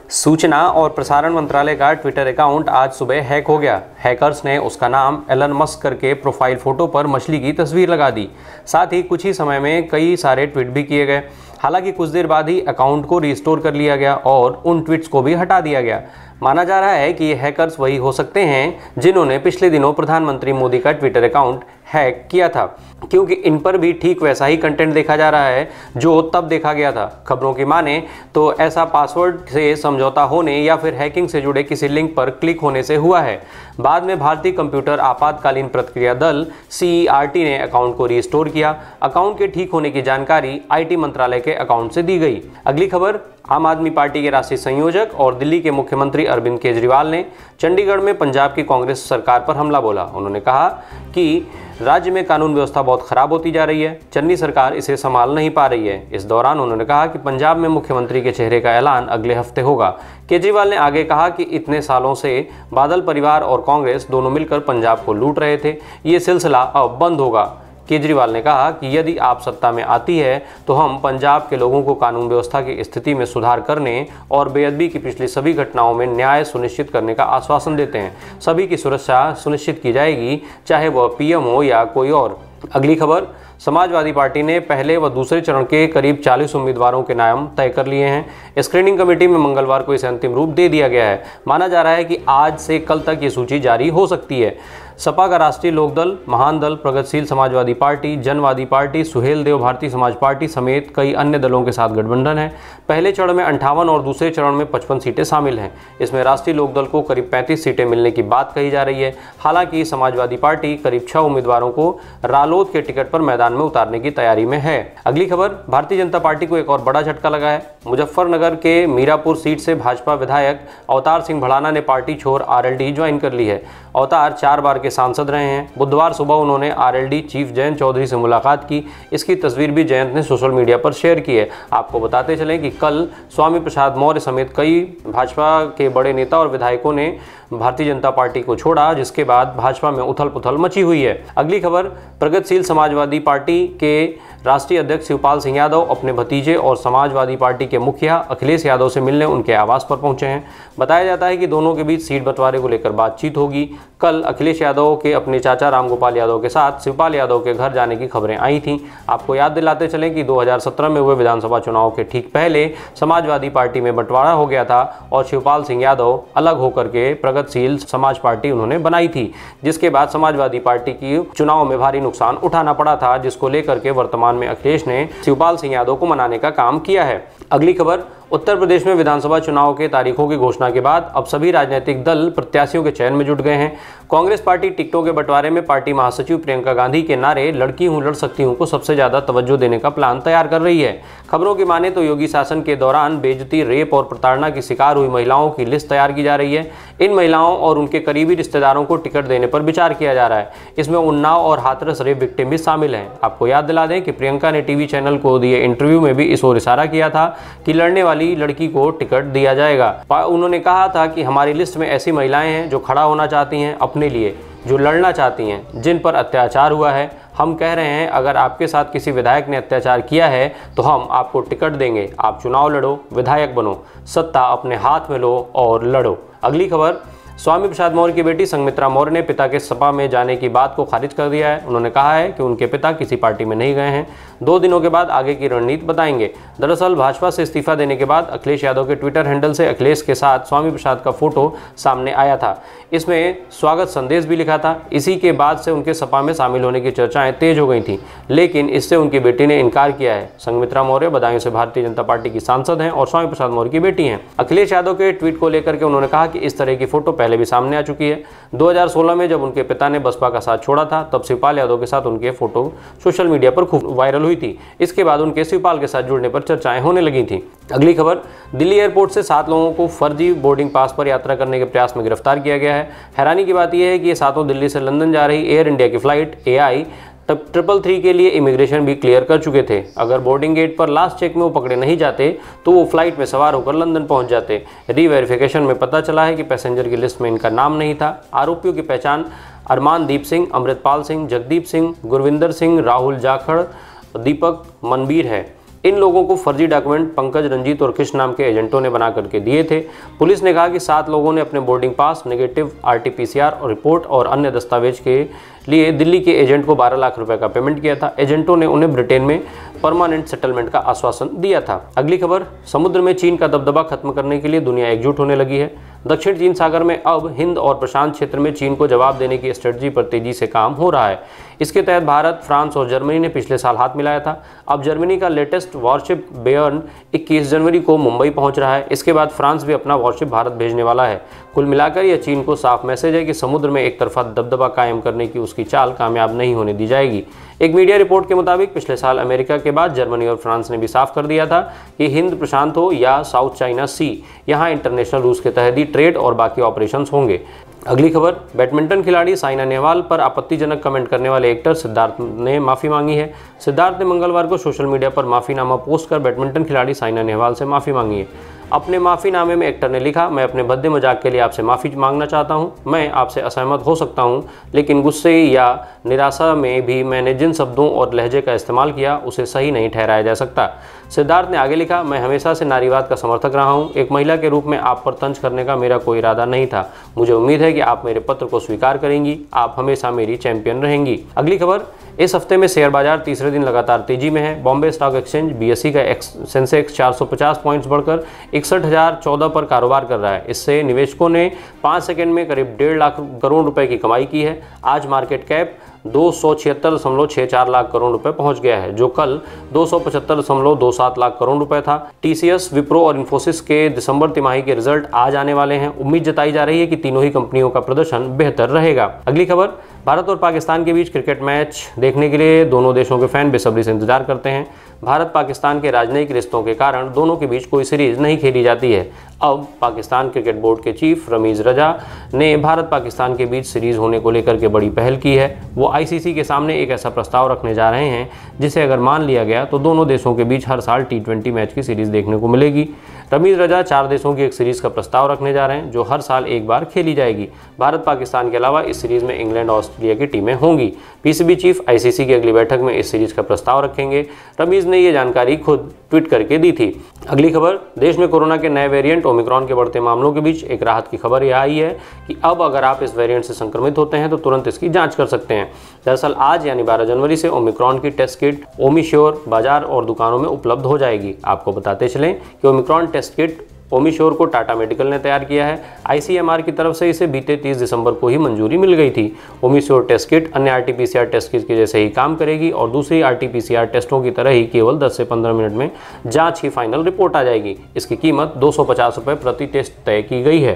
सूचना और प्रसारण मंत्रालय का ट्विटर अकाउंट आज सुबह हैक हो गया। हैकर्स ने उसका नाम एलन मस्क करके प्रोफाइल फोटो पर मछली की तस्वीर लगा दी। साथ ही कुछ ही समय में कई सारे ट्वीट भी किए गए। हालांकि कुछ देर बाद ही अकाउंट को रिस्टोर कर लिया गया और उन ट्वीट्स को भी हटा दिया गया। माना जा रहा है कि ये हैकर्स वही हो सकते हैं जिन्होंने पिछले दिनों प्रधानमंत्री मोदी का ट्विटर अकाउंट हैक किया था, क्योंकि इन पर भी ठीक वैसा ही कंटेंट देखा जा रहा है जो तब देखा गया था। खबरों की माने तो ऐसा पासवर्ड से समझौता होने या फिर हैकिंग से जुड़े किसी लिंक पर क्लिक होने से हुआ है। बाद में भारतीय कंप्यूटर आपातकालीन प्रतिक्रिया दल CERT ने अकाउंट को रिस्टोर किया। अकाउंट के ठीक होने की जानकारी IT मंत्रालय के अकाउंट से दी गई। अगली खबर, आम आदमी पार्टी के राष्ट्रीय संयोजक और दिल्ली के मुख्यमंत्री अरविंद केजरीवाल ने चंडीगढ़ में पंजाब की कांग्रेस सरकार पर हमला बोला। उन्होंने कहा कि राज्य में कानून व्यवस्था बहुत खराब होती जा रही है, चन्नी सरकार इसे संभाल नहीं पा रही है। इस दौरान उन्होंने कहा कि पंजाब में मुख्यमंत्री के चेहरे का ऐलान अगले हफ्ते होगा। केजरीवाल ने आगे कहा कि इतने सालों से बादल परिवार और कांग्रेस दोनों मिलकर पंजाब को लूट रहे थे, ये सिलसिला अब बंद होगा। केजरीवाल ने कहा कि यदि आप सत्ता में आती है तो हम पंजाब के लोगों को कानून व्यवस्था की स्थिति में सुधार करने और बेअदबी की पिछली सभी घटनाओं में न्याय सुनिश्चित करने का आश्वासन देते हैं। सभी की सुरक्षा सुनिश्चित की जाएगी, चाहे वह PM हो या कोई और। अगली खबर, समाजवादी पार्टी ने पहले व दूसरे चरण के करीब 40 उम्मीदवारों के नाम तय कर लिए हैं। स्क्रीनिंग कमेटी में मंगलवार को इसे अंतिम रूप दे दिया गया है। माना जा रहा है कि आज से कल तक ये सूची जारी हो सकती है। सपा का राष्ट्रीय लोकदल, महान दल, प्रगतिशील समाजवादी पार्टी, जनवादी पार्टी, सुहेलदेव भारतीय समाज पार्टी समेत कई अन्य दलों के साथ गठबंधन है। पहले चरण में 58 और दूसरे चरण में 55 सीटें शामिल हैं। इसमें राष्ट्रीय लोकदल को करीब 35 सीटें मिलने की बात कही जा रही है। हालांकि समाजवादी पार्टी करीब 6 उम्मीदवारों को रालोद के टिकट पर मैदान में उतारने की तैयारी में है। अगली खबर, भारतीय जनता पार्टी को एक और बड़ा झटका लगा है। मुजफ्फरनगर के मीरापुर सीट से भाजपा विधायक अवतार सिंह भड़ाना ने पार्टी छोड़ RLD ज्वाइन कर ली है। अवतार 4 बार के सांसद रहे हैं। बुधवार सुबह उन्होंने RLD चीफ जयंत चौधरी से मुलाकात की। इसकी तस्वीर भी जयंत ने सोशल मीडिया पर शेयर की है। आपको बताते चलें कि कल स्वामी प्रसाद मौर्य समेत कई भाजपा के बड़े नेता और विधायकों ने भारतीय जनता पार्टी को छोड़ा, जिसके बाद भाजपा में उथल पुथल मची हुई है। अगली खबर, प्रगतिशील समाजवादी पार्टी के राष्ट्रीय अध्यक्ष शिवपाल सिंह यादव अपने भतीजे और समाजवादी पार्टी के मुखिया अखिलेश यादव से मिलने उनके आवास पर पहुंचे हैं। बताया जाता है कि दोनों के बीच सीट बंटवारे को लेकर बातचीत होगी। कल अखिलेश यादव के अपने चाचा रामगोपाल यादव के साथ शिवपाल यादव के घर जाने की खबरें आई थीं। आपको याद दिलाते चलें कि 2017 में हुए विधानसभा चुनाव के ठीक पहले समाजवादी पार्टी में बंटवारा हो गया था और शिवपाल सिंह यादव अलग होकर के प्रगतिशील समाज पार्टी उन्होंने बनाई थी, जिसके बाद समाजवादी पार्टी की चुनाव में भारी नुकसान उठाना पड़ा था, जिसको लेकर के वर्तमान में अखिलेश ने शिवपाल सिंह यादव को मनाने का काम किया है। अगली खबर, उत्तर प्रदेश में विधानसभा चुनाव के तारीखों की घोषणा के बाद अब सभी राजनीतिक दल प्रत्याशियों के चयन में जुट गए हैं। कांग्रेस पार्टी टिकटों के बंटवारे में पार्टी महासचिव प्रियंका गांधी के नारे लड़की हूं लड़ सकती हूं को सबसे ज्यादा तवज्जो देने का प्लान तैयार कर रही है। खबरों की माने तो योगी शासन के दौरान बेइज्जती, रेप और प्रताड़ना की शिकार हुई महिलाओं की लिस्ट तैयार की जा रही है। इन महिलाओं और उनके करीबी रिश्तेदारों को टिकट देने पर विचार किया जा रहा है। इसमें उन्नाव और हाथरस रेप विक्टिम भी शामिल हैं। आपको याद दिला दें कि प्रियंका ने टीवी चैनल को दिए इंटरव्यू में भी इस ओर इशारा किया था कि लड़ने वाली लड़की को टिकट दिया जाएगा। उन्होंने कहा था कि हमारी लिस्ट में ऐसी महिलाएं हैं जो खड़ा होना चाहती हैं अपने लिए, जो लड़ना चाहती हैं, जिन पर अत्याचार हुआ है। हम कह रहे हैं अगर आपके साथ किसी विधायक ने अत्याचार किया है तो हम आपको टिकट देंगे। आप चुनाव लड़ो, विधायक बनो, सत्ता अपने हाथ में लो और लड़ो। अगली खबर, स्वामी प्रसाद मौर्य की बेटी संघमित्रा मौर्य ने पिता के सपा में जाने की बात को खारिज कर दिया है। उन्होंने कहा है कि उनके पिता किसी पार्टी में नहीं गए हैं। 2 दिनों के बाद आगे की रणनीति बताएंगे। दरअसल भाजपा से इस्तीफा देने के बाद अखिलेश यादव के ट्विटर हैंडल से अखिलेश के साथ स्वामी प्रसाद का फोटो सामने आया था। इसमें स्वागत संदेश भी लिखा था। इसी के बाद से उनके सपा में शामिल होने की चर्चाएं तेज हो गई थी, लेकिन इससे उनकी बेटी ने इनकार किया है। संघमित्रा मौर्य बदायूं से भारतीय जनता पार्टी की सांसद हैं और स्वामी प्रसाद मौर्य की बेटी हैं। अखिलेश यादव के ट्वीट को लेकर के उन्होंने कहा कि इस तरह की फोटो पहले भी सामने आ चुकी है। 2016 में जब उनके पिता ने बसपा का साथ छोड़ा था, तब शिवपाल यादव के साथ उनके फोटो सोशल मीडिया पर खूब वायरल हुई थी। इसके बाद उनके शिवपाल के साथ जुड़ने पर चर्चाएं होने लगी थी। अगली खबर, दिल्ली एयरपोर्ट से 7 लोगों को फर्जी बोर्डिंग पास पर यात्रा करने के प्रयास में गिरफ्तार किया गया है। हैरानी की बात यह है कि ये 7 दिल्ली से लंदन जा रही एयर इंडिया की फ्लाइट AI 333 के लिए इमिग्रेशन भी क्लियर कर चुके थे। अगर बोर्डिंग गेट पर लास्ट चेक में वो पकड़े नहीं जाते तो वो फ्लाइट में सवार होकर लंदन पहुंच जाते। रीवेरिफिकेशन में पता चला है कि पैसेंजर की लिस्ट में इनका नाम नहीं था। आरोपियों की पहचान अरमानदीप सिंह, अमृतपाल सिंह, जगदीप सिंह, गुरविंदर सिंह, राहुल जाखड़, दीपक मनबीर है। इन लोगों को फर्जी डॉक्यूमेंट पंकज, रंजीत और कृष्ण नाम के एजेंटों ने बना करके दिए थे। पुलिस ने कहा कि 7 लोगों ने अपने बोर्डिंग पास, नेगेटिव RT-PCR और रिपोर्ट और अन्य दस्तावेज के लिए दिल्ली के एजेंट को 12 लाख रुपए का पेमेंट किया था। एजेंटों ने उन्हें ब्रिटेन में परमानेंट सेटलमेंट का आश्वासन दिया था। अगली खबर, समुद्र में चीन का दबदबा खत्म करने के लिए दुनिया एकजुट होने लगी है। दक्षिण चीन सागर में अब हिंद और प्रशांत क्षेत्र में चीन को जवाब देने की स्ट्रेटजी पर तेजी से काम हो रहा है। इसके तहत भारत, फ्रांस और जर्मनी ने पिछले साल हाथ मिलाया था। अब जर्मनी का लेटेस्ट वॉरशिप बेयर्न 21 जनवरी को मुंबई पहुंच रहा है। इसके बाद फ्रांस भी अपना वॉरशिप भारत भेजने वाला है। कुल मिलाकर यह चीन को साफ मैसेज है कि समुद्र में एक तरफा दबदबा कायम करने की उसकी चाल कामयाब नहीं होने दी जाएगी। एक मीडिया रिपोर्ट के मुताबिक पिछले साल अमेरिका के बाद जर्मनी और फ्रांस ने भी साफ कर दिया था कि हिंद प्रशांत हो या साउथ चाइना सी, यहाँ इंटरनेशनल रूल्स के तहत ही ट्रेड और बाकी ऑपरेशंस होंगे। अगली खबर, बैडमिंटन खिलाड़ी साइना नेहवाल पर आपत्तिजनक कमेंट करने वाले एक्टर सिद्धार्थ ने माफ़ी मांगी है। सिद्धार्थ ने मंगलवार को सोशल मीडिया पर माफ़ीनामा पोस्ट कर बैडमिंटन खिलाड़ी साइना नेहवाल से माफ़ी मांगी है। अपने माफ़ीनामे में एक्टर ने लिखा, मैं अपने भद्दे मजाक के लिए आपसे माफ़ी मांगना चाहता हूं। मैं आपसे असहमत हो सकता हूं, लेकिन गुस्से या निराशा में भी मैंने जिन शब्दों और लहजे का इस्तेमाल किया उसे सही नहीं ठहराया जा सकता। सिद्धार्थ ने आगे लिखा, मैं हमेशा से नारीवाद का समर्थक रहा हूं। एक महिला के रूप में आप पर तंज करने का मेरा कोई इरादा नहीं था। मुझे उम्मीद है कि आप मेरे पत्र को स्वीकार करेंगी। आप हमेशा मेरी चैंपियन रहेंगी। अगली खबर, इस हफ्ते में शेयर बाजार तीसरे दिन लगातार तेजी में है। बॉम्बे स्टॉक एक्सचेंज BSE का सेंसेक्स 450 पॉइंट्स बढ़कर 61,014 पर कारोबार कर रहा है। इससे निवेशकों ने 5 सेकंड में करीब 1.5 लाख करोड़ रुपए की कमाई की है। आज मार्केट कैप 276.64 लाख करोड़ रुपए पहुंच गया है, जो कल 275.27 लाख करोड़ रुपए था। TCS, विप्रो और इन्फोसिस के दिसंबर तिमाही के रिजल्ट आज आने वाले हैं। उम्मीद जताई जा रही है कि तीनों ही कंपनियों का प्रदर्शन बेहतर रहेगा। अगली खबर, भारत और पाकिस्तान के बीच क्रिकेट मैच देखने के लिए दोनों देशों के फैन बेसब्री से इंतजार करते हैं। भारत पाकिस्तान के राजनयिक रिश्तों के कारण दोनों के बीच कोई सीरीज नहीं खेली जाती है। अब पाकिस्तान क्रिकेट बोर्ड के चीफ रमीज रजा ने भारत पाकिस्तान के बीच सीरीज होने को लेकर के बड़ी पहल की है। वो ICC के सामने एक ऐसा प्रस्ताव रखने जा रहे हैं जिसे अगर मान लिया गया तो दोनों देशों के बीच हर साल T20 मैच की सीरीज देखने को मिलेगी। रमीज रजा 4 देशों की एक सीरीज का प्रस्ताव रखने जा रहे हैं जो हर साल एक बार खेली जाएगी। भारत पाकिस्तान के अलावा इस सीरीज में इंग्लैंड और ऑस्ट्रेलिया की टीमें होंगी। PCB चीफ ICC की अगली बैठक में इस सीरीज का प्रस्ताव रखेंगे। रमीज ने ये जानकारी खुद ट्वीट करके दी थी। अगली खबर, देश में कोरोना के नए वेरिएंट ओमिक्रॉन के बढ़ते मामलों के बीच एक राहत की खबर यह आई है कि अब अगर आप इस वेरिएंट से संक्रमित होते हैं तो तुरंत इसकी जांच कर सकते हैं। दरअसल आज यानी 12 जनवरी से ओमिक्रॉन की टेस्ट किट ओमिश्योर बाजार और दुकानों में उपलब्ध हो जाएगी। आपको बताते चलें कि ओमिक्रॉन टेस्ट किट ओमिश्योर को टाटा मेडिकल ने तैयार किया है। ICMR की तरफ से इसे बीते 30 दिसंबर को ही मंजूरी मिल गई थी। ओमिश्योर टेस्ट किट अन्य RT-PCR टेस्ट किट के जैसे ही काम करेगी और दूसरी RT-PCR टेस्टों की तरह ही केवल 10 से 15 मिनट में जांच की फाइनल रिपोर्ट आ जाएगी। इसकी कीमत 250 रुपये प्रति टेस्ट तय की गई है।